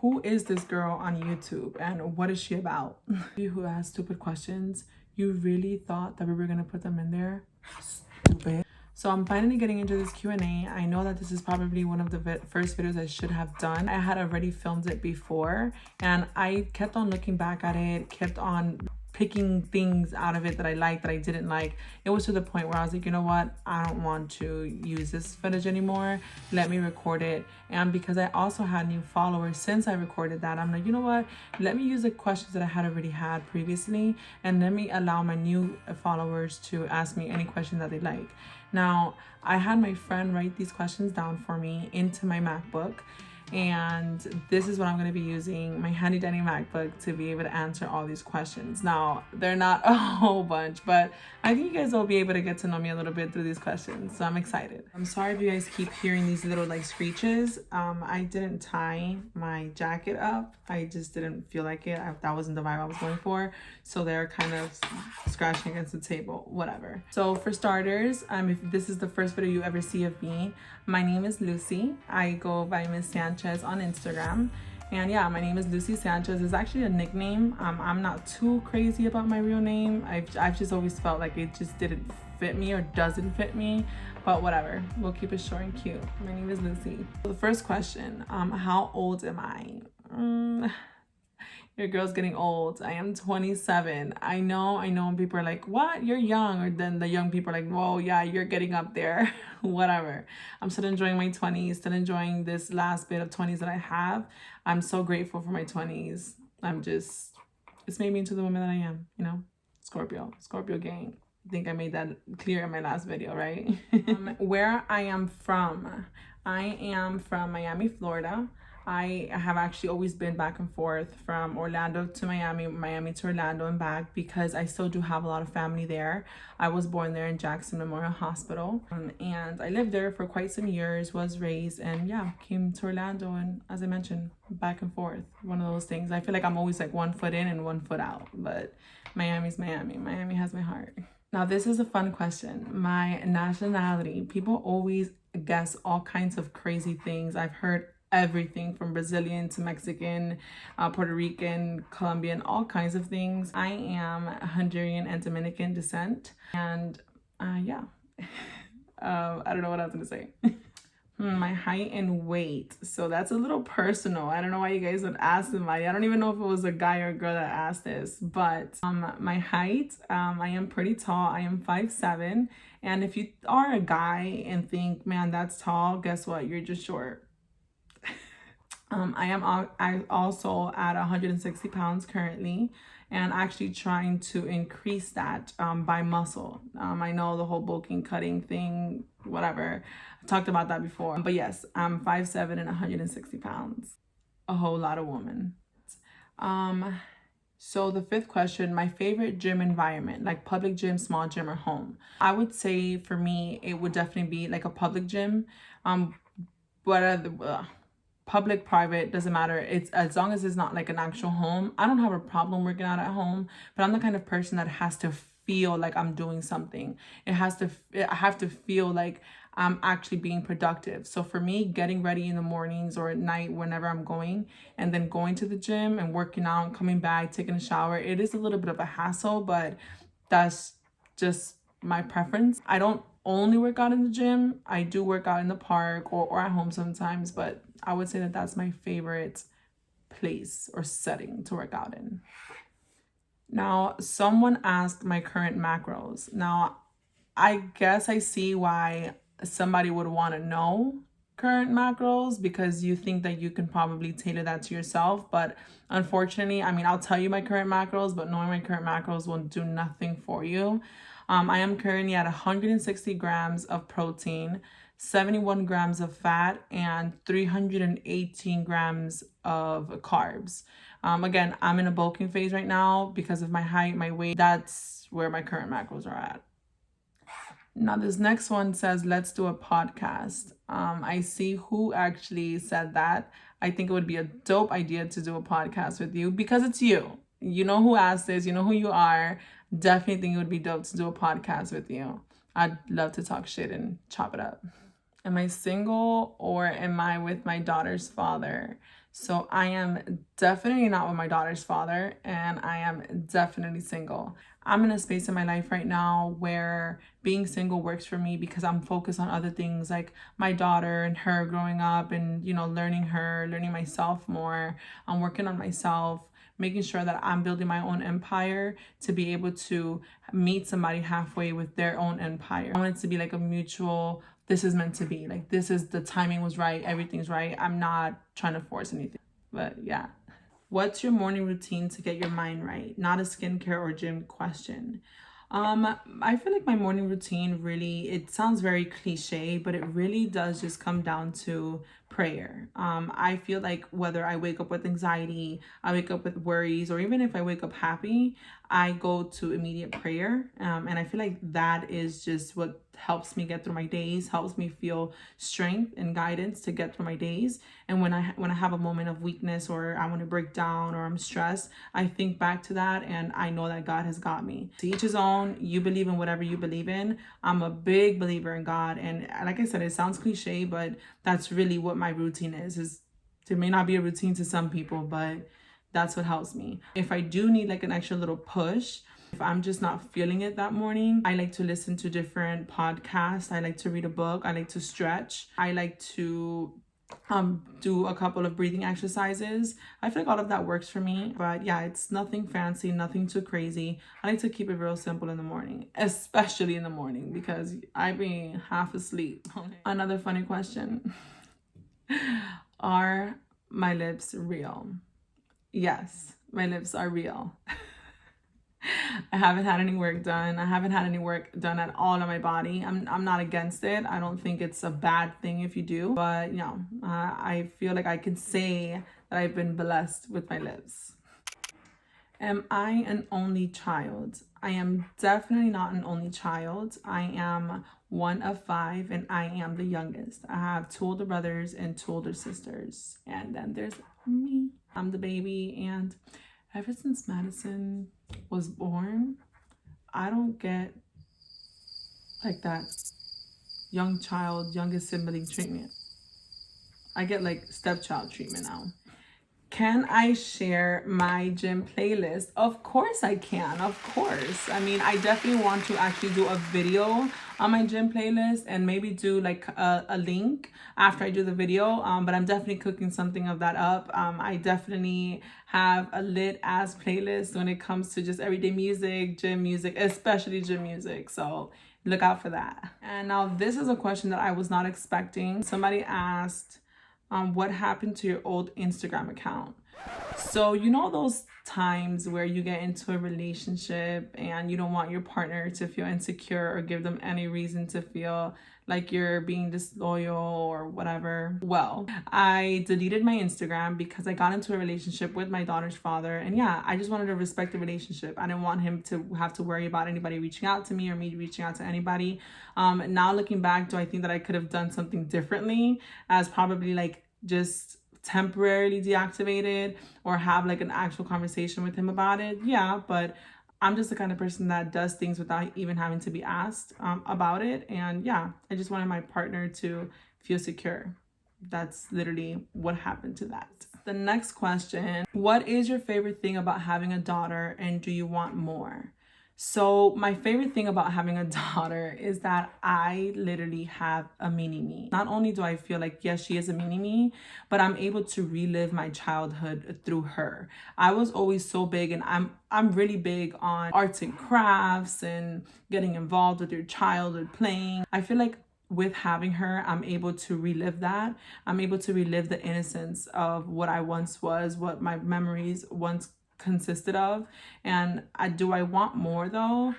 who is this girl on YouTube and what is she about? You who ask stupid questions, you really thought that we were gonna put them in there? Stupid. So I'm finally getting into this Q&A. I know that this is probably one of the first videos I should have done. I had already filmed it before and I kept on looking back at it, kept on picking things out of it that I liked, that I didn't like. It was to the point where I was like, you know what? I don't want to use this footage anymore. Let me record it. And because I also had new followers since I recorded that, I'm like, you know what? Let me use the questions that I had already had previously and let me allow my new followers to ask me any question that they like. Now, I had my friend write these questions down for me into my MacBook, and this is what I'm going to be using, my handy dandy MacBook, to be able to answer all these questions. Now, they're not a whole bunch, but I think you guys will be able to get to know me a little bit through these questions, so I'm excited. I'm sorry if you guys keep hearing these little like screeches. I didn't tie my jacket up. I just didn't feel like it. That wasn't the vibe I was going for, so they're kind of scratching against the table, whatever. So for starters, if this is the first video you ever see of me, my name is Lucy. I go by Miss Sanchez on Instagram. And yeah, my name is Lucy Sanchez. It's actually a nickname. I'm not too crazy about my real name. I've just always felt like it just didn't fit me or doesn't fit me, but whatever. We'll keep it short and cute. My name is Lucy. So the first question, how old am I? Your girl's getting old. I am 27. I know people are like, what? You're young. Or then the young people are like, whoa, yeah, you're getting up there. Whatever. I'm still enjoying my 20s, still enjoying this last bit of 20s that I have. I'm so grateful for my 20s. It's made me into the woman that I am, you know? Scorpio gang. I think I made that clear in my last video, right? Where I am from. I am from Miami, Florida. I have actually always been back and forth from Orlando to Miami, Miami to Orlando and back, because I still do have a lot of family there. I was born there in Jackson Memorial Hospital, and I lived there for quite some years, was raised, and yeah, came to Orlando, and as I mentioned, back and forth. One of those things. I feel like I'm always like 1 foot in and 1 foot out, but Miami's Miami. Miami has my heart. Now, this is a fun question. My nationality. People always guess all kinds of crazy things. I've heard everything from Brazilian to Mexican, Puerto Rican, Colombian, all kinds of things. I am Honduran and Dominican descent, and yeah. I don't know what I was gonna say. My height and weight. So that's a little personal. I don't know why you guys would ask somebody. I don't even know if it was a guy or a girl that asked this, but my height, I am pretty tall. I am 5'7", and if you are a guy and think, man, that's tall, guess what? You're just short. I also at 160 pounds currently, and actually trying to increase that by muscle. I know the whole bulking, cutting thing, whatever. I talked about that before. But yes, I'm 5'7" and 160 pounds. A whole lot of woman. So the fifth question, my favorite gym environment, like public gym, small gym, or home. I would say for me, it would definitely be like a public gym. Public, private, doesn't matter. It's as long as it's not like an actual home. I don't have a problem working out at home, but I'm the kind of person that has to feel like I'm doing something. I have to feel like I'm actually being productive. So for me, getting ready in the mornings or at night, whenever I'm going, and then going to the gym and working out, coming back, taking a shower, it is a little bit of a hassle, but that's just my preference. I don't only work out in the gym. I do work out in the park or at home sometimes, but I would say that that's my favorite place or setting to work out in. Now, someone asked my current macros. Now, I guess I see why somebody would want to know current macros, because you think that you can probably tailor that to yourself. But unfortunately, I mean, I'll tell you my current macros, but knowing my current macros will do nothing for you. I am currently at 160 grams of protein, 71 grams of fat, and 318 grams of carbs. Again, I'm in a bulking phase right now because of my height, my weight. That's where my current macros are at. Now, this next one says, let's do a podcast. I see who actually said that. I think it would be a dope idea to do a podcast with you because it's you. You know who asked this. You know who you are. Definitely think it would be dope to do a podcast with you. I'd love to talk shit and chop it up. Am I single or am I with my daughter's father? So I am definitely not with my daughter's father, and I am definitely single. I'm in a space in my life right now where being single works for me because I'm focused on other things like my daughter and her growing up and, learning her, learning myself more. I'm working on myself, making sure that I'm building my own empire to be able to meet somebody halfway with their own empire. I want it to be like a mutual, this is meant to be. Like, this is the timing was right, everything's right. I'm not trying to force anything. But yeah. What's your morning routine to get your mind right? Not a skincare or gym question. I feel like my morning routine really, it sounds very cliche, but it really does just come down to prayer. I feel like whether I wake up with anxiety, I wake up with worries, or even if I wake up happy, I go to immediate prayer. And I feel like that is just what helps me get through my days, helps me feel strength and guidance to get through my days. And when I have a moment of weakness or I want to break down or I'm stressed, I think back to that and I know that God has got me. To each his own. You believe in whatever you believe in. I'm a big believer in God, and like I said, it sounds cliche, but that's really what my routine is it may not be a routine to some people, but that's what helps me. If I do need like an extra little push, if I'm just not feeling it that morning, I like to listen to different podcasts. I like to read a book. I like to stretch. I like to do a couple of breathing exercises. I feel like all of that works for me. But yeah, it's nothing fancy, nothing too crazy. I like to keep it real simple in the morning, especially in the morning because I be half asleep. Another funny question. Are my lips real? Yes, my lips are real. I haven't had any work done. I haven't had any work done at all on my body. I'm not against it. I don't think it's a bad thing if you do. But, I feel like I can say that I've been blessed with my lips. Am I an only child? I am definitely not an only child. I am one of five and I am the youngest. I have two older brothers and two older sisters. And then there's me. I'm the baby. And ever since Madison was born, I don't get like that young child, youngest sibling treatment. I get like stepchild treatment now. Can I share my gym playlist? Of course I can. Of course. I mean, I definitely want to actually do a video on my gym playlist and maybe do like a link after I do the video. But I'm definitely cooking something of that up. I definitely have a lit ass playlist when it comes to just everyday music, gym music, especially gym music. So look out for that. And now this is a question that I was not expecting. Somebody asked, what happened to your old Instagram account? So, those times where you get into a relationship and you don't want your partner to feel insecure or give them any reason to feel like you're being disloyal or whatever. Well, I deleted my Instagram because I got into a relationship with my daughter's father. And yeah, I just wanted to respect the relationship. I didn't want him to have to worry about anybody reaching out to me or me reaching out to anybody. Now looking back, do I think that I could have done something differently as probably like just temporarily deactivated or have like an actual conversation with him about it? Yeah, but I'm just the kind of person that does things without even having to be asked about it. And yeah, I just wanted my partner to feel secure. That's literally what happened to that. The next question, what is your favorite thing about having a daughter and do you want more? So my favorite thing about having a daughter is that I literally have a mini me. Not only do I feel like, yes, she is a mini me, but I'm able to relive my childhood through her. I was always so big, and I'm really big on arts and crafts and getting involved with your childhood playing. I feel like with having her, I'm able to relive that. I'm able to relive the innocence of what I once was, what my memories once consisted of. And do I want more though?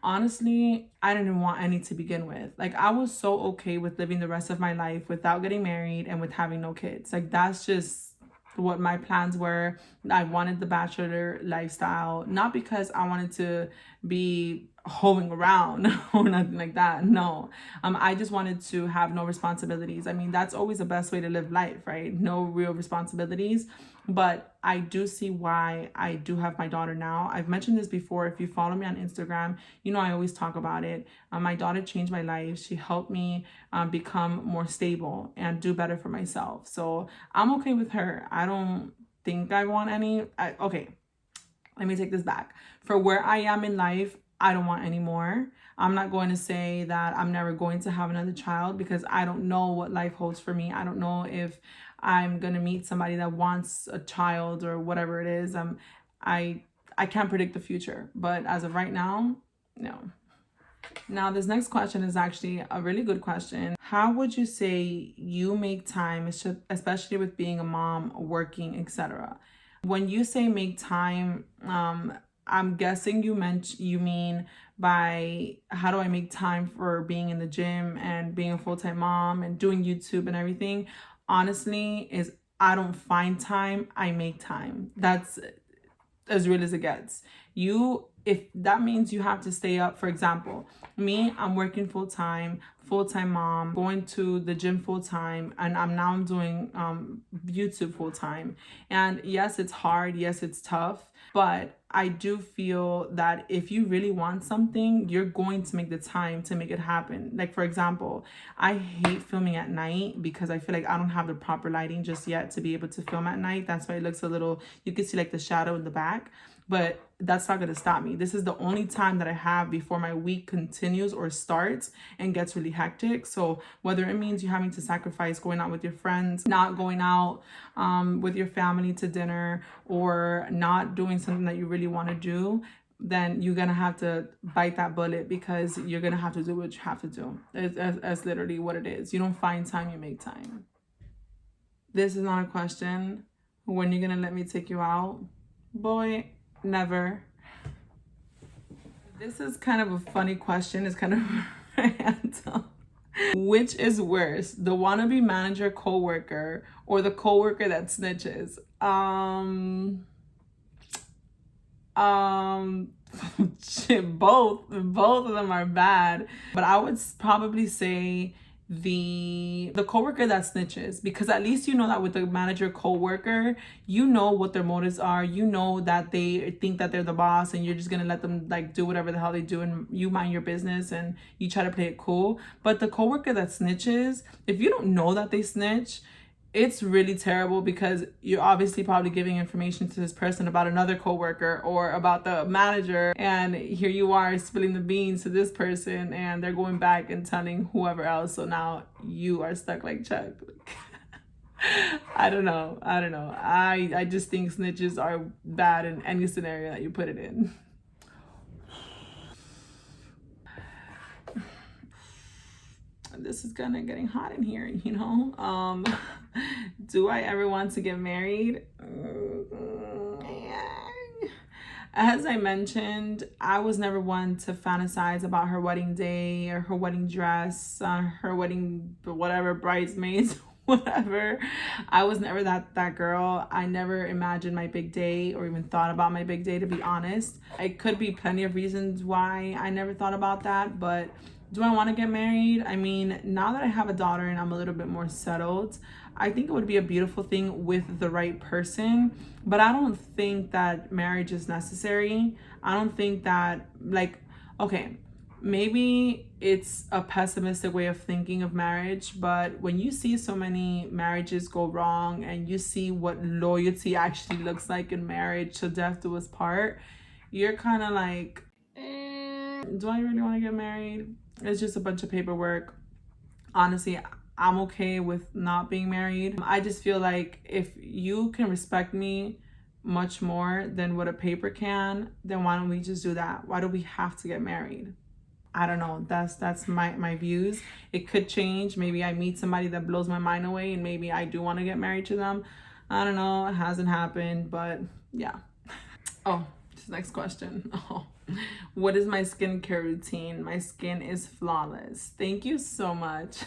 Honestly, I didn't want any to begin with. Like, I was so okay with living the rest of my life without getting married and with having no kids. Like, that's just what my plans were. I wanted the bachelor lifestyle, not because I wanted to be hoeing around or nothing like that. No. I just wanted to have no responsibilities. I mean, that's always the best way to live life, right? No real responsibilities. But I do see why I do have my daughter now. I've mentioned this before. If you follow me on Instagram, you know I always talk about it. My daughter changed my life. She helped me become more stable and do better for myself. So I'm okay with her. I don't think I want any. Okay, let me take this back. For where I am in life, I don't want any more. I'm not going to say that I'm never going to have another child because I don't know what life holds for me. I don't know if I'm going to meet somebody that wants a child or whatever it is. I can't predict the future, but as of right now, no. Now, this next question is actually a really good question. How would you say you make time, especially with being a mom, working, etc.? When you say make time, I'm guessing you mean by how do I make time for being in the gym and being a full-time mom and doing YouTube and everything. Honestly, is I don't find time, I make time. That's as real as it gets. If that means you have to stay up, for example, me, I'm working full-time mom, going to the gym full-time, and I'm doing YouTube full-time. And yes, it's hard, yes, it's tough, but I do feel that if you really want something, you're going to make the time to make it happen. Like, for example, I hate filming at night because I feel like I don't have the proper lighting just yet to be able to film at night. That's why it looks a little, you can see like the shadow in the back, but that's not going to stop me. This is the only time that I have before my week continues or starts and gets really hectic. So whether it means you having to sacrifice going out with your friends, not going out with your family to dinner, or not doing something that you really want to do, then you're going to have to bite that bullet because you're going to have to do what you have to do. That's literally what it is. You don't find time, you make time. This is not a question. When you're going to let me take you out? Boy, never. This is kind of a funny question. It's kind of random. Which is worse, the wannabe manager coworker or the coworker that snitches? Shit, both of them are bad, but I would probably say the coworker that snitches, because at least you know that with the manager coworker, you know what their motives are. You know that they think that they're the boss and you're just gonna let them like do whatever the hell they do and you mind your business and you try to play it cool. But the coworker that snitches, if you don't know that they snitch, it's really terrible because you're obviously probably giving information to this person about another coworker or about the manager, and here you are spilling the beans to this person and they're going back and telling whoever else. So now you are stuck like Chuck. I don't know. I just think snitches are bad in any scenario that you put it in. This is kind of getting hot in here, you know. Do I ever want to get married? As I mentioned, I was never one to fantasize about her wedding day or her wedding dress, her wedding whatever, bridesmaids, whatever. I was never that girl. I never imagined my big day or even thought about my big day, to be honest. It could be plenty of reasons why I never thought about that, but do I want to get married? I mean, now that I have a daughter and I'm a little bit more settled, I think it would be a beautiful thing with the right person. But I don't think that marriage is necessary. I don't think that, like, okay, maybe it's a pessimistic way of thinking of marriage, but when you see so many marriages go wrong and you see what loyalty actually looks like in marriage, till death do us part, you're kind of like, do I really want to get married? It's just a bunch of paperwork. Honestly, I'm okay with not being married. I just feel like if you can respect me much more than what a paper can, then why don't we just do that? Why do we have to get married? I don't know. That's my views. It could change. Maybe I meet somebody that blows my mind away and maybe I do want to get married to them. I don't know. It hasn't happened, but yeah. Oh, this next question. Oh. What is my skincare routine? My skin is flawless. Thank you so much.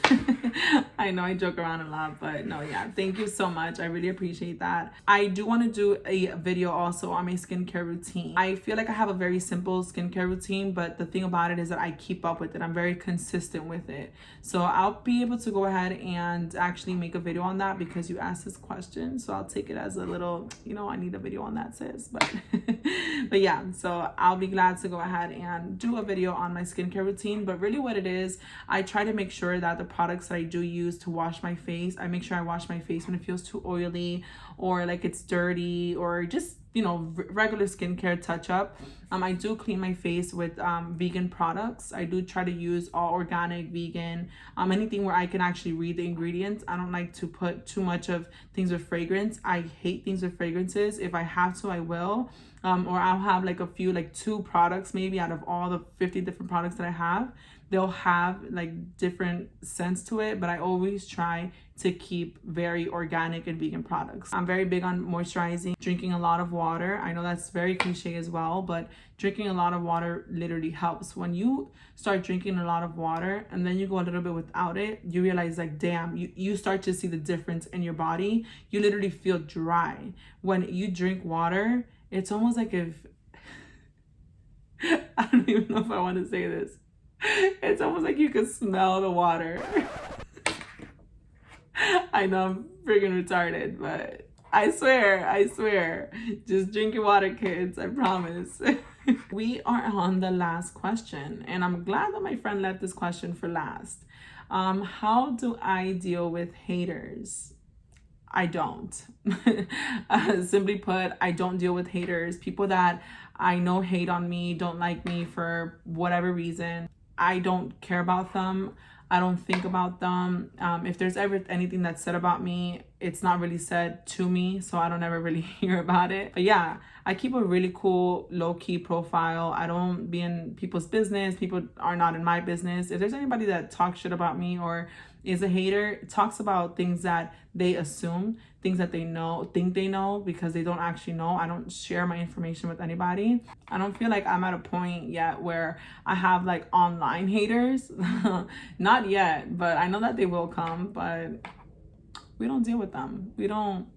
I know I joke around a lot, but no, yeah, thank you so much. I really appreciate that. I do want to do a video also on my skincare routine. I feel like I have a very simple skincare routine, but the thing about it is that I keep up with it. I'm very consistent with it. So I'll be able to go ahead and actually make a video on that because you asked this question. So I'll take it as a little, you know, I need a video on that, sis. But but yeah, so I'll be glad to go ahead and do a video on my skincare routine. But really what it is, I try to make sure that the products that I do use to wash my face, I make sure I wash my face when it feels too oily or like it's dirty or just, you know, regular skincare touch up. I do clean my face with vegan products. I do try to use all organic, vegan, anything where I can actually read the ingredients. I don't like to put too much of things with fragrance. I hate things with fragrances. If I have to, I will. Or I'll have like a few, like 2 products maybe out of all the 50 different products that I have. They'll have like different scents to it, but I always try to keep very organic and vegan products. I'm very big on moisturizing, drinking a lot of water. I know that's very cliche as well, but drinking a lot of water literally helps. When you start drinking a lot of water and then you go a little bit without it, you realize like, damn, you start to see the difference in your body. You literally feel dry. When you drink water, it's almost like if, I don't even know if I want to say this. It's almost like you can smell the water. I know I'm freaking retarded, but I swear. Just drink your water, kids, I promise. We are on the last question, and I'm glad that my friend left this question for last. How do I deal with haters? I don't. Simply put, I don't deal with haters. People that I know hate on me, don't like me for whatever reason. I don't care about them. I don't think about them. If there's ever anything that's said about me, it's not really said to me, so I don't ever really hear about it. But yeah, I keep a really cool low-key profile. I don't be in people's business. People are not in my business. If there's anybody that talks shit about me or is a hater, talks about things that they assume, things that they know, think they know, because they don't actually know. I don't share my information with anybody. I don't feel like I'm at a point yet where I have like online haters. Not yet, but I know that they will come, but we don't deal with them. We don't.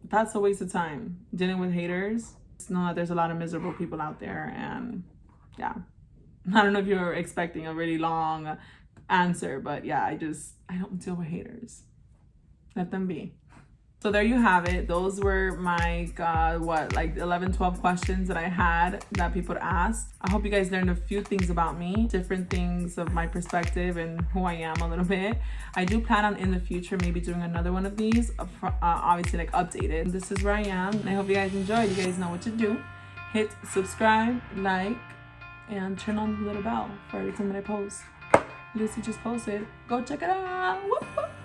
That's a waste of time dealing with haters. Just know that there's a lot of miserable people out there, and yeah. I don't know if you're expecting a really long answer, but yeah, I don't deal with haters. Let them be. So there you have it. Those were my, like 11, 12 questions that I had that people asked. I hope you guys learned a few things about me, different things of my perspective and who I am a little bit. I do plan on in the future maybe doing another one of these, obviously like updated. This is where I am, and I hope you guys enjoyed. You guys know what to do. Hit subscribe, like, and turn on the little bell for every time that I post. Lucy just posted. Go check it out. Woo-hoo.